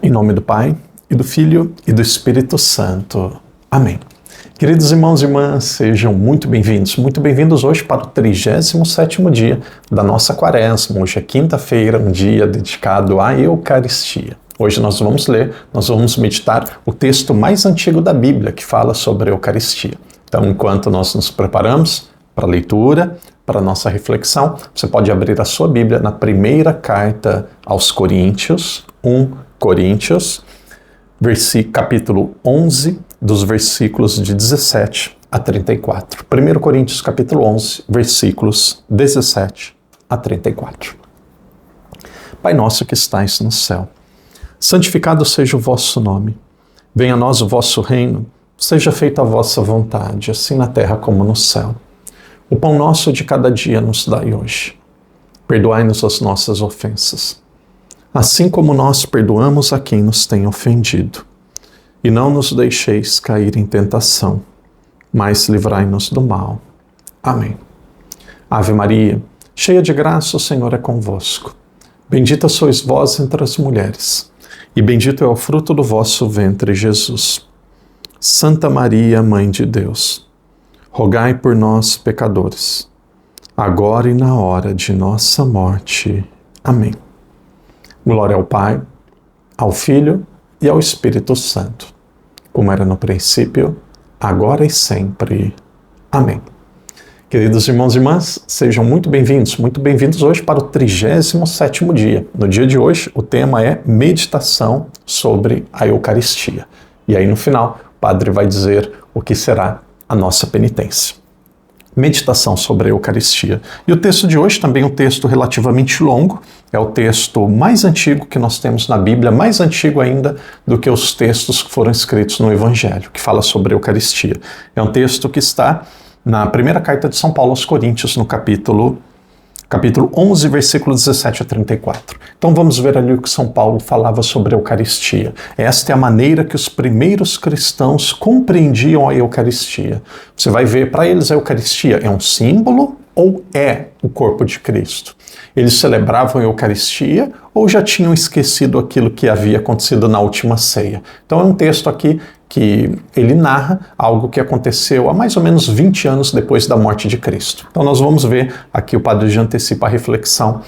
Em nome do Pai, e do Filho, e do Espírito Santo. Amém. Queridos irmãos e irmãs, sejam muito bem-vindos hoje para o 37º dia da nossa quaresma. Hoje é quinta-feira, um dia dedicado à Eucaristia. Hoje nós vamos meditar o texto mais antigo da Bíblia, que fala sobre a Eucaristia. Então, enquanto nós nos preparamos para a leitura, para a nossa reflexão, você pode abrir a sua Bíblia na primeira carta aos Coríntios, 1 Coríntios, capítulo 11, dos versículos de 17 a 34. 1 Coríntios, capítulo 11, versículos 17 a 34. Pai nosso que estais no céu, santificado seja o vosso nome. Venha a nós o vosso reino, seja feita a vossa vontade, assim na terra como no céu. O pão nosso de cada dia nos dai hoje. Perdoai-nos as nossas ofensas, assim como nós perdoamos a quem nos tem ofendido. E não nos deixeis cair em tentação, mas livrai-nos do mal. Amém. Ave Maria, cheia de graça, o Senhor é convosco. Bendita sois vós entre as mulheres, e bendito é o fruto do vosso ventre, Jesus. Santa Maria, Mãe de Deus, rogai por nós, pecadores, agora e na hora de nossa morte. Amém. Glória ao Pai, ao Filho e ao Espírito Santo, como era no princípio, agora e sempre. Amém. Queridos irmãos e irmãs, sejam muito bem-vindos hoje para o 37º dia. No dia de hoje, o tema é meditação sobre a Eucaristia. E aí no final, o Padre vai dizer o que será a nossa penitência. Meditação sobre a Eucaristia. E o texto de hoje também é um texto relativamente longo, é o texto mais antigo que nós temos na Bíblia, mais antigo ainda do que os textos que foram escritos no Evangelho, que fala sobre a Eucaristia. É um texto que está na primeira carta de São Paulo aos Coríntios, no capítulo 11, versículo 17 a 34. Então vamos ver ali o que São Paulo falava sobre a Eucaristia. Esta é a maneira que os primeiros cristãos compreendiam a Eucaristia. Você vai ver, para eles a Eucaristia é um símbolo ou é o corpo de Cristo? Eles celebravam a Eucaristia ou já tinham esquecido aquilo que havia acontecido na última ceia? Então é um texto aqui que ele narra algo que aconteceu há mais ou menos 20 anos depois da morte de Cristo. Então nós vamos ver, aqui o Padre já antecipa a reflexão,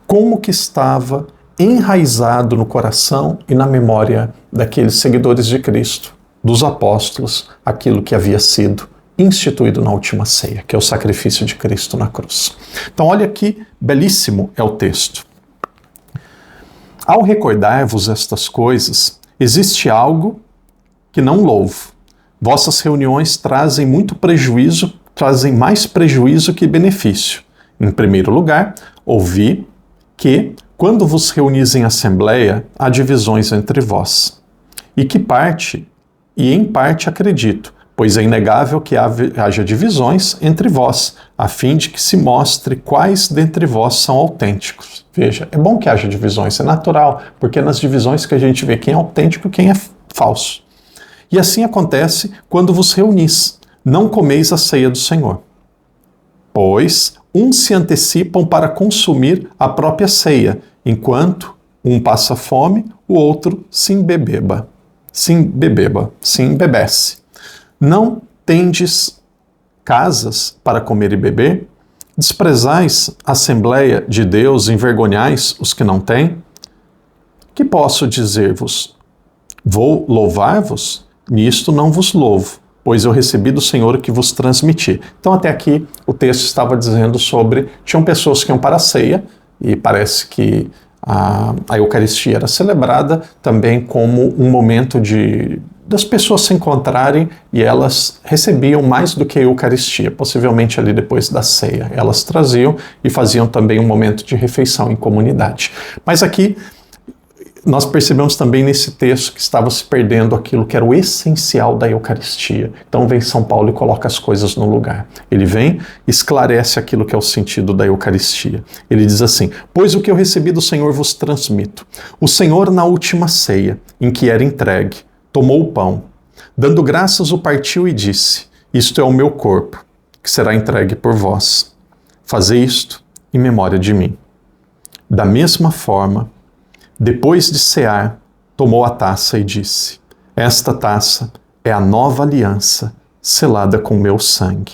como que estava enraizado no coração e na memória daqueles seguidores de Cristo, dos apóstolos, aquilo que havia sido instituído na última ceia, que é o sacrifício de Cristo na cruz. Então olha que belíssimo é o texto. Ao recordar-vos estas coisas, existe algo que não louvo. Vossas reuniões trazem mais prejuízo que benefício. Em primeiro lugar, ouvi que, quando vos reunis em assembleia, há divisões entre vós. E em parte acredito, pois é inegável que haja divisões entre vós, a fim de que se mostre quais dentre vós são autênticos. Veja, é bom que haja divisões, é natural, porque é nas divisões que a gente vê quem é autêntico e quem é falso. E assim acontece quando vos reunis, não comeis a ceia do Senhor. Pois uns se antecipam para consumir a própria ceia, enquanto um passa fome, o outro se embebece. Não tendes casas para comer e beber? Desprezais a Assembleia de Deus, envergonhais os que não têm? Que posso dizer-vos? Vou louvar-vos? Nisto não vos louvo, pois eu recebi do Senhor o que vos transmiti. Então até aqui o texto estava dizendo tinham pessoas que iam para a ceia, e parece que a Eucaristia era celebrada também como um momento das pessoas se encontrarem, e elas recebiam mais do que a Eucaristia, possivelmente ali depois da ceia. Elas traziam e faziam também um momento de refeição em comunidade. Mas aqui nós percebemos também nesse texto que estava se perdendo aquilo que era o essencial da Eucaristia. Então vem São Paulo e coloca as coisas no lugar. Ele vem e esclarece aquilo que é o sentido da Eucaristia. Ele diz assim: pois o que eu recebi do Senhor vos transmito. O Senhor, na última ceia, em que era entregue, tomou o pão, dando graças o partiu e disse: isto é o meu corpo, que será entregue por vós. Fazei isto em memória de mim. Da mesma forma, depois de cear, tomou a taça e disse: Esta taça é a nova aliança selada com meu sangue.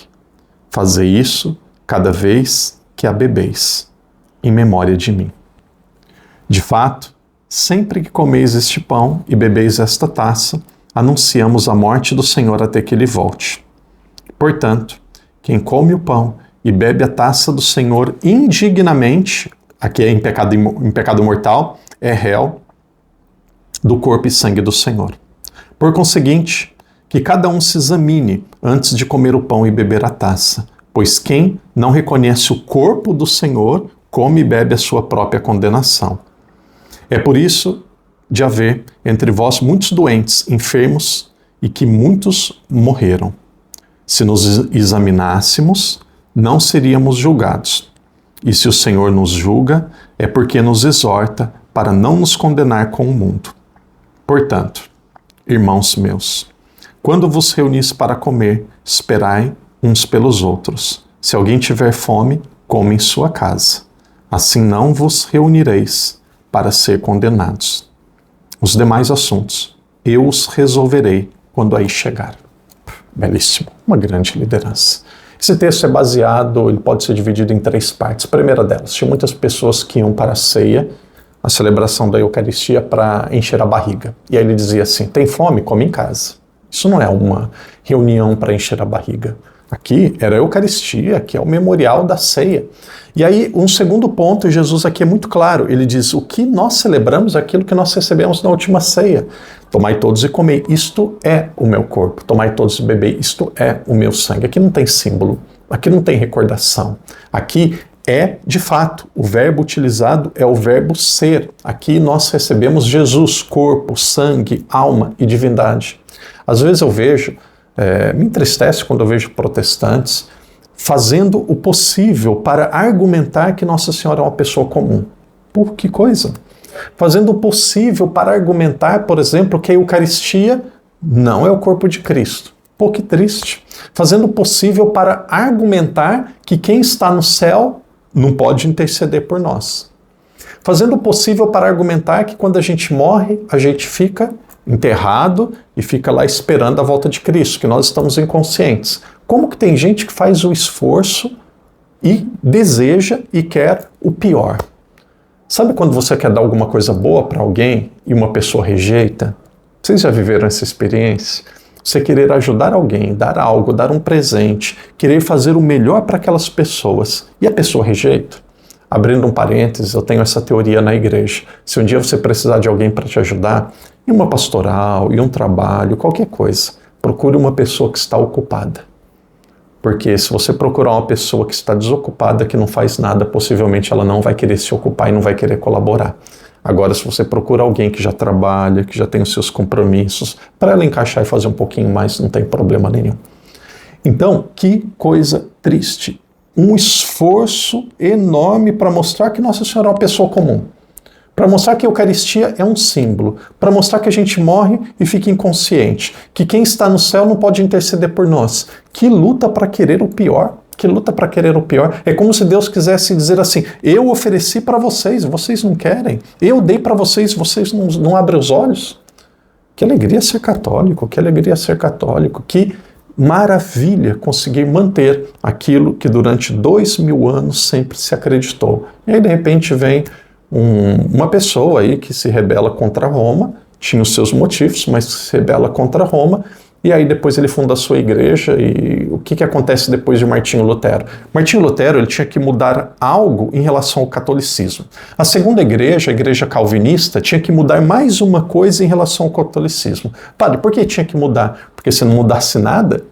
Fazei isso cada vez que a bebeis, em memória de mim. De fato, sempre que comeis este pão e bebeis esta taça, anunciamos a morte do Senhor até que ele volte. Portanto, quem come o pão e bebe a taça do Senhor indignamente, aqui é em pecado mortal, é réu do corpo e sangue do Senhor. Por conseguinte, que cada um se examine antes de comer o pão e beber a taça, pois quem não reconhece o corpo do Senhor, come e bebe a sua própria condenação. É por isso de haver entre vós muitos doentes, enfermos, e que muitos morreram. Se nos examinássemos, não seríamos julgados. E se o Senhor nos julga, é porque nos exorta para não nos condenar com o mundo. Portanto, irmãos meus, quando vos reunis para comer, esperai uns pelos outros. Se alguém tiver fome, come em sua casa. Assim não vos reunireis para ser condenados. Os demais assuntos eu os resolverei quando aí chegar. Belíssimo, uma grande liderança. Esse texto é baseado, ele pode ser dividido em 3 partes. A primeira delas, tinha muitas pessoas que iam para a ceia, a celebração da Eucaristia, para encher a barriga. E aí ele dizia assim: tem fome? Come em casa. Isso não é uma reunião para encher a barriga. Aqui era a Eucaristia, que é o memorial da ceia. E aí, um segundo ponto, Jesus aqui é muito claro. Ele diz: o que nós celebramos é aquilo que nós recebemos na última ceia. Tomai todos e comei, isto é o meu corpo. Tomai todos e bebei, isto é o meu sangue. Aqui não tem símbolo, aqui não tem recordação. Aqui é, de fato, o verbo utilizado é o verbo ser. Aqui nós recebemos Jesus, corpo, sangue, alma e divindade. Às vezes eu vejo, me entristece quando eu vejo protestantes fazendo o possível para argumentar que Nossa Senhora é uma pessoa comum. Por que coisa? Fazendo o possível para argumentar, por exemplo, que a Eucaristia não é o corpo de Cristo. Pô, que triste. Fazendo o possível para argumentar que quem está no céu não pode interceder por nós. Fazendo o possível para argumentar que quando a gente morre, a gente fica enterrado e fica lá esperando a volta de Cristo, que nós estamos inconscientes. Como que tem gente que faz o esforço e deseja e quer o pior? Sabe quando você quer dar alguma coisa boa para alguém e uma pessoa rejeita? Vocês já viveram essa experiência? Você querer ajudar alguém, dar algo, dar um presente, querer fazer o melhor para aquelas pessoas e a pessoa rejeita? Abrindo um parênteses, eu tenho essa teoria na igreja. Se um dia você precisar de alguém para te ajudar, em uma pastoral, em um trabalho, qualquer coisa, procure uma pessoa que está ocupada. Porque se você procurar uma pessoa que está desocupada, que não faz nada, possivelmente ela não vai querer se ocupar e não vai querer colaborar. Agora, se você procura alguém que já trabalha, que já tem os seus compromissos, para ela encaixar e fazer um pouquinho mais, não tem problema nenhum. Então, que coisa triste. Um esforço enorme para mostrar que Nossa Senhora é uma pessoa comum. Para mostrar que a Eucaristia é um símbolo. Para mostrar que a gente morre e fica inconsciente. Que quem está no céu não pode interceder por nós. Que luta para querer o pior. Que luta para querer o pior. É como se Deus quisesse dizer assim: eu ofereci para vocês, vocês não querem. Eu dei para vocês, vocês não abrem os olhos. Que alegria ser católico, que alegria ser católico. Que maravilha conseguir manter aquilo que durante 2000 anos sempre se acreditou. E aí de repente vem uma pessoa aí que se rebela contra Roma, tinha os seus motivos, mas se rebela contra Roma, e aí depois ele funda a sua igreja. E o que acontece depois de Martinho Lutero? Martinho Lutero, ele tinha que mudar algo em relação ao catolicismo. A segunda igreja, a igreja calvinista, tinha que mudar mais uma coisa em relação ao catolicismo. Padre, por que tinha que mudar? Porque se não mudasse nada,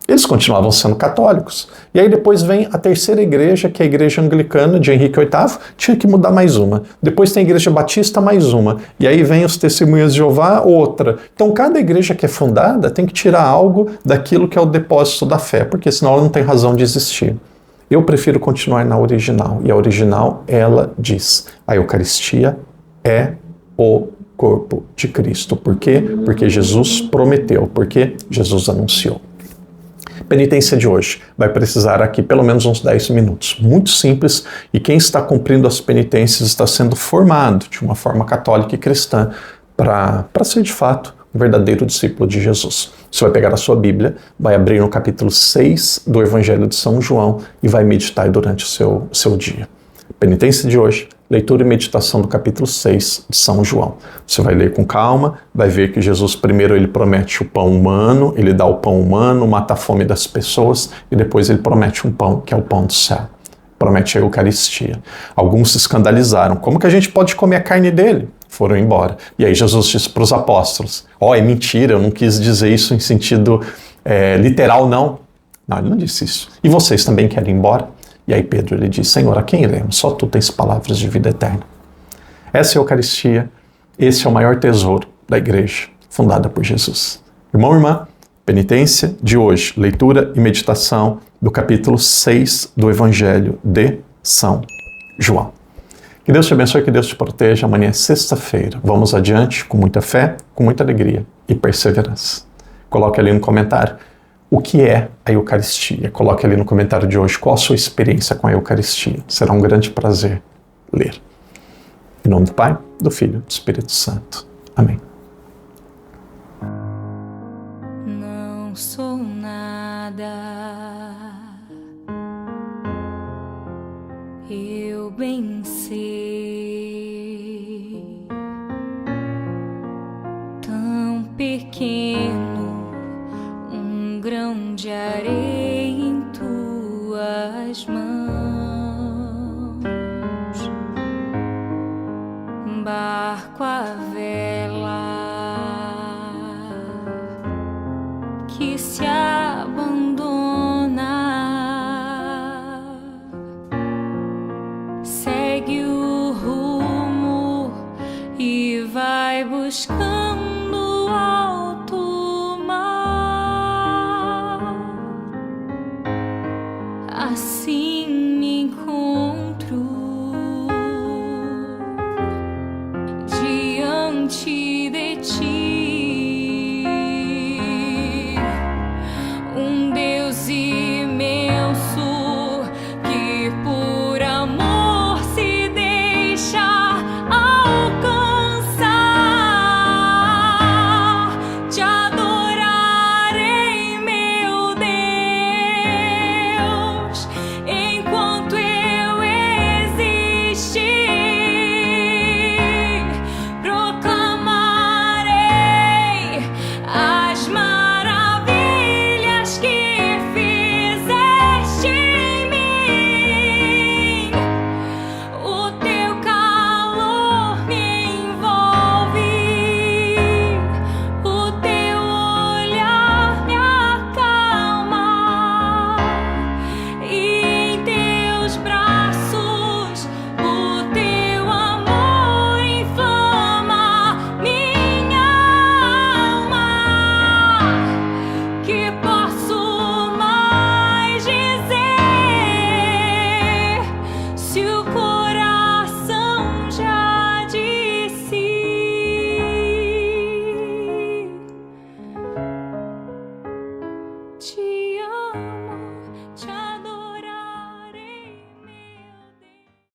eles continuavam sendo católicos. E aí depois vem a terceira igreja, que é a igreja anglicana de Henrique VIII, tinha que mudar mais uma. Depois tem a igreja batista, mais uma. E aí vem os testemunhas de Jeová, outra. Então cada igreja que é fundada tem que tirar algo daquilo que é o depósito da fé, porque senão ela não tem razão de existir. Eu prefiro continuar na original. E a original, ela diz: a Eucaristia é o corpo de Cristo. Por quê? Porque Jesus prometeu, porque Jesus anunciou. Penitência de hoje vai precisar aqui pelo menos uns 10 minutos. Muito simples, e quem está cumprindo as penitências está sendo formado de uma forma católica e cristã para ser de fato um verdadeiro discípulo de Jesus. Você vai pegar a sua Bíblia, vai abrir no capítulo 6 do Evangelho de São João e vai meditar durante o seu dia. Penitência de hoje, leitura e meditação do capítulo 6 de São João. Você vai ler com calma, vai ver que Jesus primeiro ele promete o pão humano, ele dá o pão humano, mata a fome das pessoas e depois ele promete um pão que é o pão do céu. Promete a Eucaristia. Alguns se escandalizaram. Como que a gente pode comer a carne dele? Foram embora. E aí Jesus disse para os apóstolos, é mentira, eu não quis dizer isso em sentido literal, não. Não, ele não disse isso. E vocês também querem ir embora? E aí Pedro ele diz, Senhor, a quem iremos? Só tu tens palavras de vida eterna. Essa é a Eucaristia, esse é o maior tesouro da igreja, fundada por Jesus. Irmão e irmã, penitência de hoje, leitura e meditação do capítulo 6 do Evangelho de São João. Que Deus te abençoe, que Deus te proteja. Amanhã é sexta-feira. Vamos adiante com muita fé, com muita alegria e perseverança. Coloque ali no comentário o que é a Eucaristia. Coloque ali no comentário de hoje qual a sua experiência com a Eucaristia. Será um grande prazer ler. Em nome do Pai, do Filho e do Espírito Santo. Amém. Não sou nada, eu bem sei, tão pequeno, um grão de areia em tuas mãos, barco à vela que se abandona, segue o rumo e vai buscando alto mar, assim me encontro